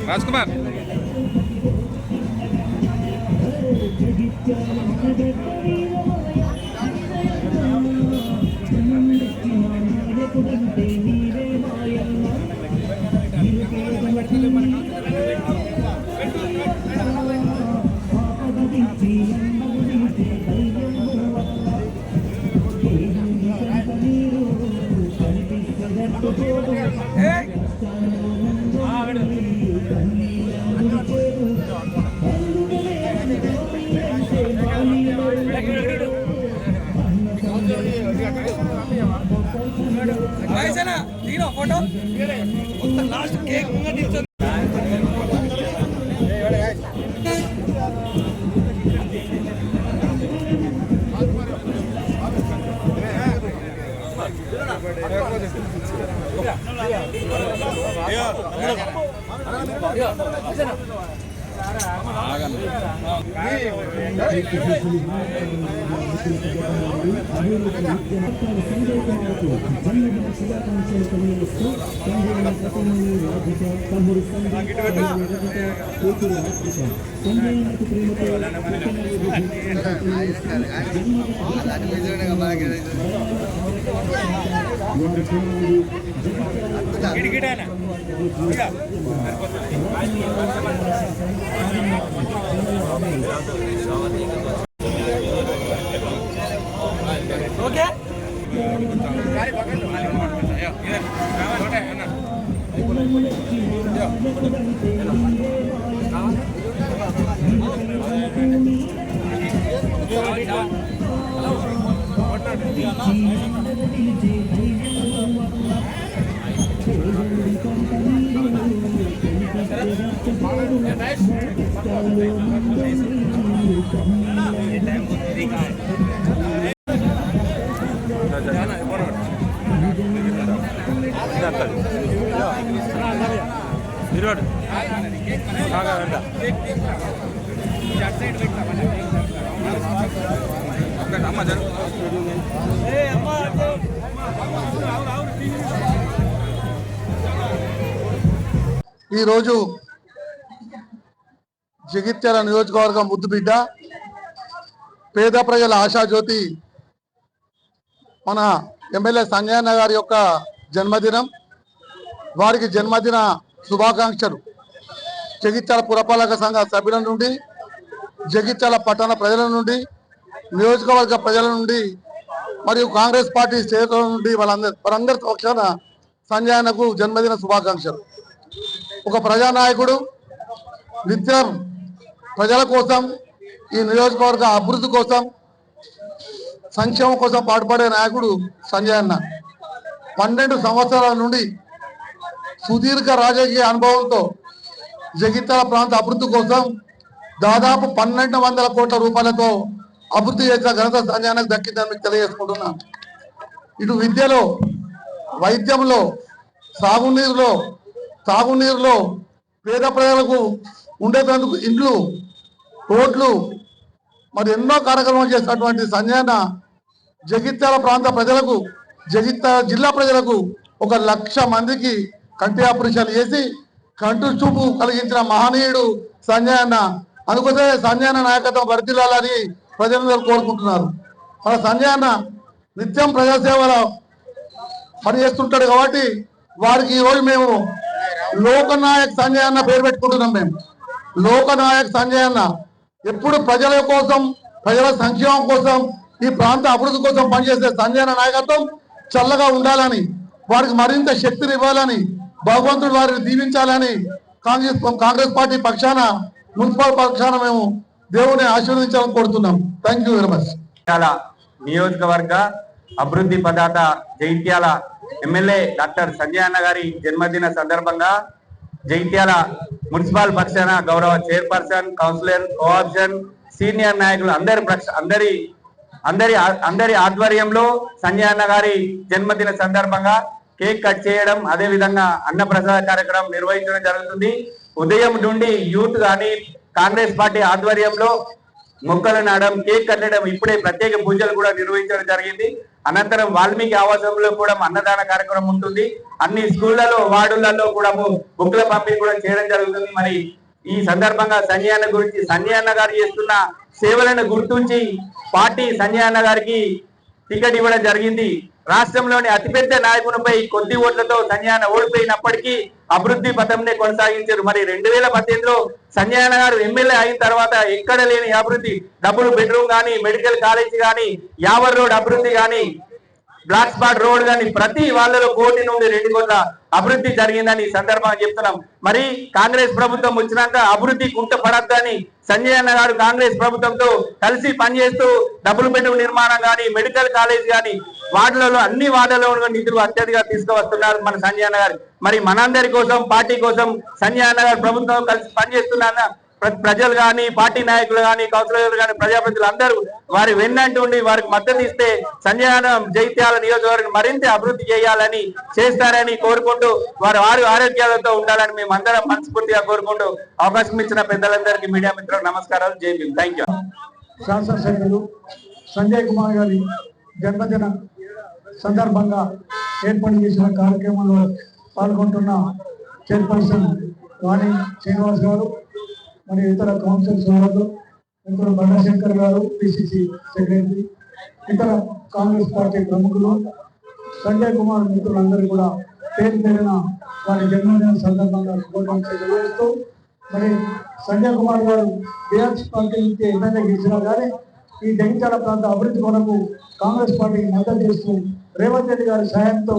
राजकुमार photo last cake okay ఈ రోజు జగిత్యాల నియోజకవర్గం ముద్దుబిడ్డ పేద ప్రజల ఆశాజ్యోతి మన ఎమ్మెల్యే సంజయన్న గారి యొక్క జన్మదినం. వారికి జన్మదిన శుభాకాంక్షలు జగిత్యాల పురపాలక సంఘ సభ్యుల నుండి, జగిత్యాల పట్టణ ప్రజల నుండి, నియోజకవర్గ ప్రజల నుండి మరియు కాంగ్రెస్ పార్టీ శ్రేణుల నుండి వారందరి పక్షాన సంజయన్నకు జన్మదిన శుభాకాంక్షలు. ఒక ప్రజానాయకుడు, నిత్యం ప్రజల కోసం, ఈ నియోజకవర్గ అభివృద్ధి కోసం, సంక్షేమం కోసం పాటుపడే నాయకుడు సంజయన్న. 12 సంవత్సరాల నుండి సుదీర్ఘ రాజకీయ అనుభవంతో జగిత్యాల ప్రాంత అభివృద్ధి కోసం దాదాపు 1200 కోట్ల రూపాయలతో అభివృద్ధి చేసిన ఘనత సంజయన్నకు దక్కిందని మీకు తెలియజేసుకుంటున్నాను. ఇటు విద్యలో, వైద్యంలో, తాగునీరులో పేద ప్రజలకు ఉండేందుకు ఇండ్లు, రోడ్లు మరి ఎన్నో కార్యక్రమాలు చేసినటువంటి సంజయన్న జగిత్యాల ప్రాంత ప్రజలకు జిల్లా ప్రజలకు 1,00,000 మందికి కంటి ఆపరేషన్ చేసి కంటి చూపు కలిగించిన మహనీయుడు సంజయ్ అన్న. అందుకోసమే సంజయ్ అన్న నాయకత్వం వర్ధిల్లాలని ప్రజలందరూ కోరుకుంటున్నారు. మన సంజయ్ అన్న నిత్యం ప్రజాసేవలో పనిచేస్తుంటాడు కాబట్టి వారికి ఈరోజు మేము లోకనాయక్ సంజయ్ అన్న పేరు పెట్టుకుంటున్నాం. మేము లోకనాయక్ సంజయ్ అన్న ఎప్పుడు ప్రజల కోసం, ప్రజల సంక్షేమం కోసం, ఈ ప్రాంత అభివృద్ధి కోసం పనిచేసే సంజయ్ అన్న నాయకత్వం చల్లగా ఉండాలని, వారికి మరింత శక్తిని ఇవ్వాలని, భగవంతుడు వారిని దీవించాలని కాంగ్రెస్ పార్టీ పక్షాన, మున్సిపల్ పక్షాన మేము దేవుని ఆశీర్వదించాలని కోరుతున్నాం. Thank you very much. నియోజకవర్గ అభివృద్ధి పదాత జైత్యాల ఎమ్మెల్యే డాక్టర్ సంజయ్ అన్న గారి జన్మదిన సందర్భంగా జైత్యాల మున్సిపల్ పక్షాన గౌరవ చైర్పర్సన్, కౌన్సిలర్, కోఆప్షన్, సీనియర్ నాయకులు అందరి ఆధ్వర్యంలో సంజయ్ అన్న గారి జన్మదిన సందర్భంగా కేక్ కట్ చేయడం, అదే విధంగా అన్నప్రసాద కార్యక్రమం నిర్వహించడం జరుగుతుంది. ఉదయం నుండి యూత్ కానీ కాంగ్రెస్ పార్టీ ఆధ్వర్యంలో మొక్కలు నాడడం, కేక్ కట్టడం, ఇప్పుడే ప్రత్యేక పూజలు కూడా నిర్వహించడం జరిగింది. అనంతరం వాల్మీకి ఆవాసంలో కూడా అన్నదాన కార్యక్రమం ఉంటుంది. అన్ని స్కూళ్లలో, వార్డులలో కూడా బుక్ల పంపిణీ కూడా చేయడం జరుగుతుంది. మరి ఈ సందర్భంగా సంజయ్ అన్న గారు చేస్తున్న సేవలను గుర్తించి పార్టీ సంజయ్ అన్న గారికి టికెట్ ఇవ్వడం జరిగింది. రాష్ట్రంలోని అతిపెద్ద నాయకునిపై కొద్ది ఓట్లతో సంజయ్ అన్న ఓడిపోయినప్పటికీ అభివృద్ధి పథంనే కొనసాగించారు. మరి 2018లో సంజయ్ అన్న గారు ఎమ్మెల్యే అయిన తర్వాత ఎక్కడ లేని అభివృద్ధి, డబుల్ బెడ్రూమ్ కానీ, మెడికల్ కాలేజ్ కానీ, యావర్ రోడ్ అభివృద్ధి కానీ, బ్లాక్ స్పాట్ రోడ్ కానీ ప్రతి వాళ్ళలో 1 కోటి నుండి 2 కోట్ల అభివృద్ధి జరిగిందని సందర్భంగా చెప్తున్నాం. మరి కాంగ్రెస్ ప్రభుత్వం వచ్చినాక అభివృద్ధి కుంటపడద్దని సంజయ్ అన్న గారు కాంగ్రెస్ ప్రభుత్వంతో కలిసి పనిచేస్తూ డబుల్ బెడ్రూమ్ నిర్మాణం కానీ, మెడికల్ కాలేజ్ కానీ, వార్డులలో అన్ని వార్డులలో నిధులు అత్యధికంగా తీసుకువస్తున్నారు మన సంజయ్ అన్న గారు. మరి మనందరి కోసం, పార్టీ కోసం సంజయ్ అన్న గారు ప్రభుత్వం కలిసి పనిచేస్తున్న ప్రజలు కానీ, పార్టీ నాయకులు కానీ, కౌన్సిలర్లు కానీ, ప్రజాప్రతినిధులు అందరూ వారి వెన్నంటుండి వారికి మద్దతు ఇస్తే సంజయ్ అన్న జైత్యాల నియోజకవర్గం మరింత అభివృద్ధి చేయాలని, చేస్తారని కోరుకుంటూ వారి ఆరోగ్యాలతో ఉండాలని మేము అందరం మనస్ఫూర్తిగా కోరుకుంటూ అవకాశం ఇచ్చిన పెద్దలందరికీ, మీడియా మిత్రులకు నమస్కారాలు. జై భీమ్. Thank you. శాసనసభ్యులు సంజయ్ కుమార్ గారి జన్మదిన సందర్భంగా ఏర్పాటు చేసిన కార్యక్రమంలో పాల్గొంటున్న చైర్పర్సన్ వాణి శ్రీనివాస్ గారు, మరి ఇతర కౌన్సిల్ సభ్యులు, ఇతర బండశంకర్ గారు, పిసిసి సెక్రటరీ, ఇతర కాంగ్రెస్ పార్టీ ప్రముఖులు, సంజయ్ కుమార్ మిత్రులందరూ కూడా పేరు పేరున వారి జన్మదిన సందర్భంగా శుభాకాంక్షలు తెలియజేస్తూ, మరి సంజయ్ కుమార్ గారు బీఆర్ఎస్ పార్టీ నుంచి ఎమ్మెల్యే గెలిచినా కానీ ఈ జగిత్యాల ప్రాంత అభివృద్ధి కొరకు కాంగ్రెస్ పార్టీకి మద్దతు చేస్తూ రేవంత్ రెడ్డి గారి సాయంతో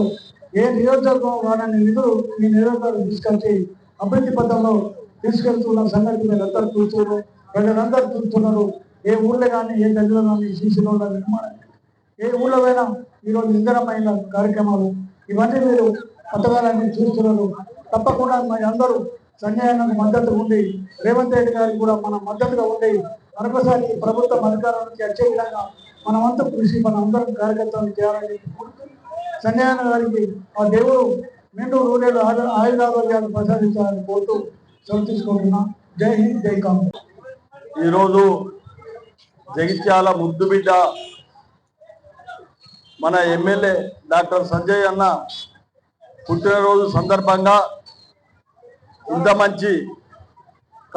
ఏ నియోజకవర్గం వాడని నిధులు ఈ నియోజకవర్గం తీసుకొచ్చి అభివృద్ధి పథంలో తీసుకెళ్తున్న సంగతి మీరందరూ చూస్తున్నారు, ప్రజలందరూ చూస్తున్నారు. ఏ ఊళ్ళో కానీ, ఏ గదిలో కానీ సీసీ రోడ్ల నిర్మాణం, ఏ ఊళ్ళో అయినా ఈరోజు ఇంధనమైన కార్యక్రమాలు, ఇవన్నీ మీరు పథకాలన్నీ చూస్తున్నారు. తప్పకుండా మరి అందరూ సంజయ్ అన్నకు మద్దతు ఉండి, రేవంత్ రెడ్డి గారికి కూడా మన మద్దతుగా ఉండి, మరొకసారి ప్రభుత్వం అధికారానికి వచ్చే విధంగా మన వంతు కృషి మన అందరం కార్యకర్తలు చేయాలని సంజయ్ అన్న గారికి ఆ దేవుడు నిండు నూనెలు ఆయుధారోగ్యాలు ప్రసాదించాలని కోరుతూ సెలవు తీసుకుంటున్నా. జై హింద్, జై కాంగ్రెస్. ఈరోజు జగిత్యాల ముద్దుబిడ్డ మన ఎమ్మెల్యే డాక్టర్ సంజయ్ అన్న పుట్టినరోజు సందర్భంగా ఇంత మంచి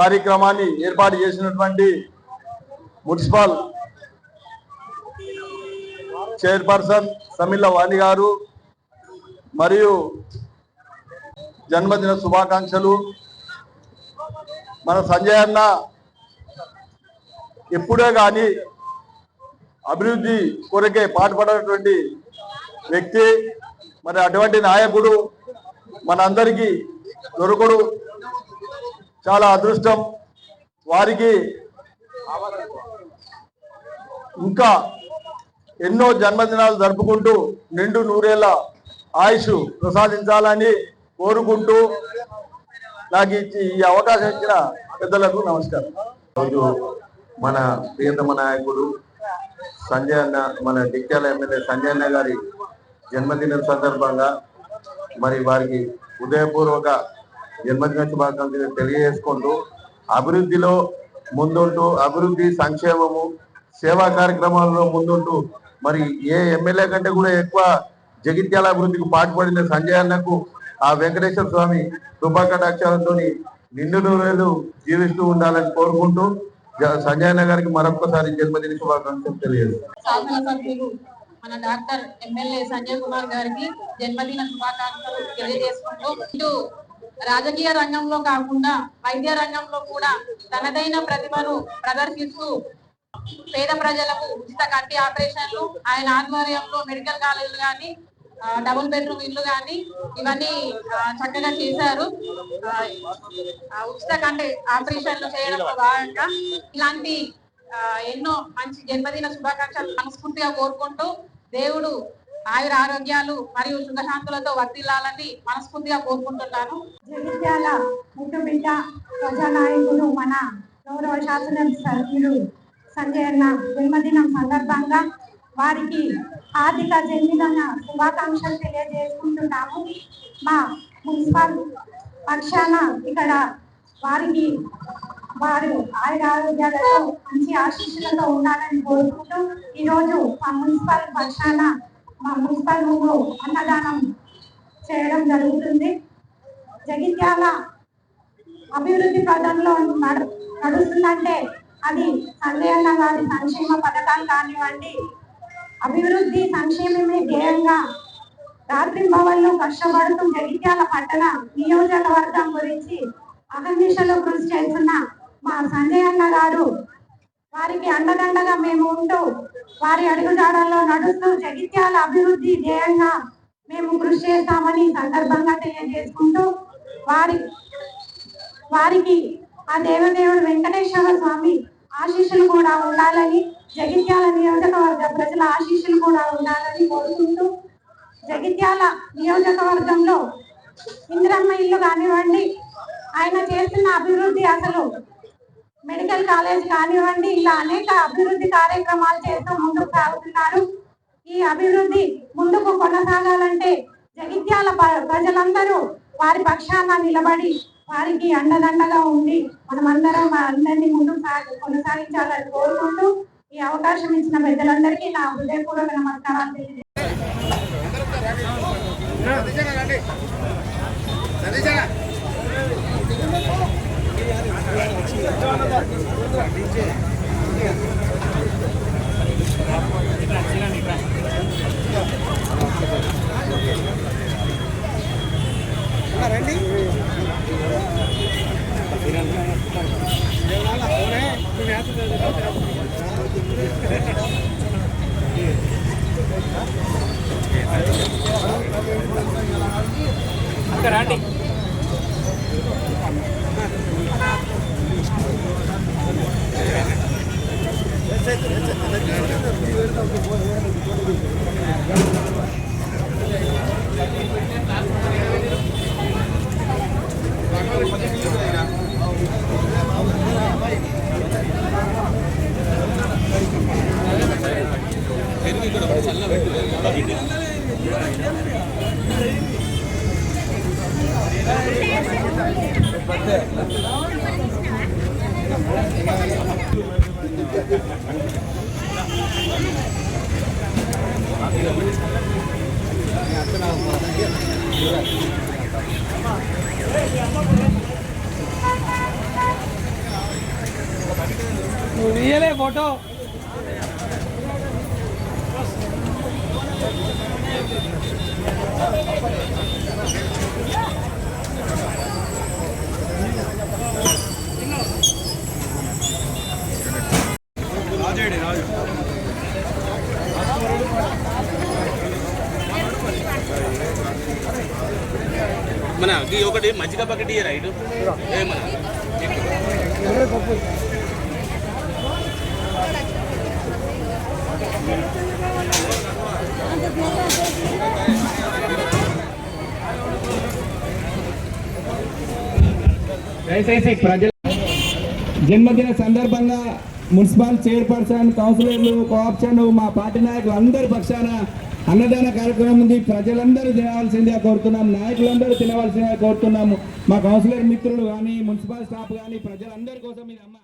కార్యక్రమాన్ని ఏర్పాటు చేసినటువంటి మున్సిపల్ చైర్పర్సన్ సమిల్ల వాణి గారు మరియు జన్మదిన శుభాకాంక్షలు. మన సంజయ్ అన్న ఎప్పుడే కానీ అభివృద్ధి కొరకే పాటుపడినటువంటి వ్యక్తి. మరి అటువంటి నాయకుడు మనందరికీ దొరకడు, చాలా అదృష్టం. వారికి ఇంకా ఎన్నో జన్మదినాలు జరుపుకుంటూ నిండు నూరేళ్ల ఆయుష్ ప్రసాదించాలని కోరుకుంటూ నాకు ఈ అవకాశం ఇచ్చిన పెద్దలకు నమస్కారం. రోజు మన ప్రియతమ నాయకుడు సంజయ్ అన్న, మన జగిత్యాల ఎమ్మెల్యే సంజయ్ అన్న గారి జన్మదినం సందర్భంగా మరి వారికి హృదయపూర్వక జన్మదిన శుభాకాంక్షలు తెలియజేసుకుంటూ అభివృద్ధిలో ముందుంటూ, అభివృద్ధి సంక్షేమము సేవా కార్యక్రమాల్లో ముందుంటూ, మరి ఏ ఎమ్మెల్యే కంటే కూడా ఎక్కువ జగిత్యాల అభివృద్ధికి పాటుపడిన సంజయ్ అన్నకు ఆ వెంకటేశ్వర స్వామి కృపాకటాక్షాలతో నిండు నూరేళ్లు జీవిస్తూ ఉండాలని కోరుకుంటూ సంజయ్ అన్న గారికి మరొకసారి జన్మదిన శుభాకాంక్షలు తెలియజేస్తాను. శాసనసభ్యులు మన డాక్టర్ ఎమ్మెల్యే సంజయ్ కుమార్ గారికి జన్మదిన శుభాకాంక్షలు తెలియజేసుకుంటూ ఇటు రాజకీయ రంగంలో కాకుండా వైద్య రంగంలో కూడా తనదైన ప్రతిభను ప్రదర్శిస్తూ పేద ప్రజలకు ఉచిత కంటి ఆపరేషన్లు ఆయన ఆధ్వర్యంలో మెడికల్ కాలేజీలు కానీ డబుల్ బెడ్రూమ్ ఇల్లు కానీ ఇవన్నీ చక్కగా చేశారు. ఉచిత కంటి ఆపరేషన్లు చేయడంలో భాగంగా ఇలాంటి ఎన్నో మంచి జన్మదిన శుభాకాంక్షలు మనస్ఫూర్తిగా కోరుకుంటూ దేవుడు ఆయుర ఆరోగ్యాలు మరియు సుఖశాంతులతో వర్తిల్లాలని మనస్ఫూర్తిగా కోరుకుంటున్నాను. జగిత్యాల ముట్టుబిడ్డ ప్రజానాయకుడు మన గౌరవ శాసనసభ్యులు సంజయ్ అన్న జన్మదినం సందర్భంగా వారికి ఆర్థిక జన్మదిన శుభాకాంక్షలు తెలియజేసుకుంటున్నాము. మా మున్సిపల్ పక్షాన ఇక్కడ వారు ఆరోగ్యాలతో మంచి ఆశీస్సులతో ఉండాలని కోరుకుంటూ ఈరోజు మా మున్సిపల్ పక్షాన మా మున్సిపల్ రూమ్లో అన్నదానం చేయడం జరుగుతుంది. జగిత్యాల అభివృద్ధి పదంలో నడుస్తుందంటే అది సంజయ్ అన్న గారి సంక్షేమ పథకాలు కానివ్వండి, అభివృద్ధి సంక్షేమమే ధ్యేయంగా రాత్రింబవళ్ళు కష్టపడుతూ జగిత్యాల పట్టణ నియోజకవర్గం గురించి అహర్నిశలో కృషి చేస్తున్న మా సంజయ్ అన్న గారు వారికి అండదండగా మేము ఉంటూ వారి అడుగుజాడల్లో నడుస్తూ జగిత్యాల అభివృద్ధి ధ్యేయంగా మేము కృషి చేస్తామని సందర్భంగా తెలియజేసుకుంటూ వారికి ఆ దేవదేవుడు వెంకటేశ్వర స్వామి ఆశీస్సులు కూడా ఉండాలని, జగిత్యాల నియోజకవర్గ ప్రజల ఆశీస్సులు కూడా ఉండాలని కోరుకుంటూ జగిత్యాల నియోజకవర్గంలో ఇందిరమ్మ ఇల్లు కానివ్వండి, ఆయన చేస్తున్న అభివృద్ధి అసలు మెడికల్ కాలేజ్ కానివ్వండి, ఇలా అనేక అభివృద్ధి కార్యక్రమాలు చేస్తూ ముందుకు సాగుతున్నారు. ఈ అభివృద్ధి ముందుకు కొనసాగాలంటే జగిత్యాల ప్రజలందరూ వారి పక్షాన నిలబడి వారికి అండదండగా ఉండి మనమందరం అందరినీ ముందుకు కొనసాగించాలని కోరుకుంటూ ఈ అవకాశం ఇచ్చిన పెద్దలందరికీ నా హృదయపూర్వక నమస్కారాలు తెలియజేస్తాను. రండి రండి ये फोटो మన ఒకటి మజ్జిగ పక్కటి రైట్ ఏమన్నా దయచేసి ప్రజల జన్మదిన సందర్భంగా మున్సిపల్ చైర్పర్సన్, కౌన్సిలర్లు, కోఆప్షన్, మా పార్టీ నాయకులు అందరి పక్షాన అన్నదాన కార్యక్రమం ఉంది. ప్రజలందరూ తినవలసిందిగా కోరుతున్నాం, నాయకులందరూ తినవలసిందిగా కోరుతున్నాము. మా కౌన్సిలర్ మిత్రులు కానీ, మున్సిపల్ స్టాఫ్ కానీ, ప్రజలందరి కోసం ఇది అమ్మ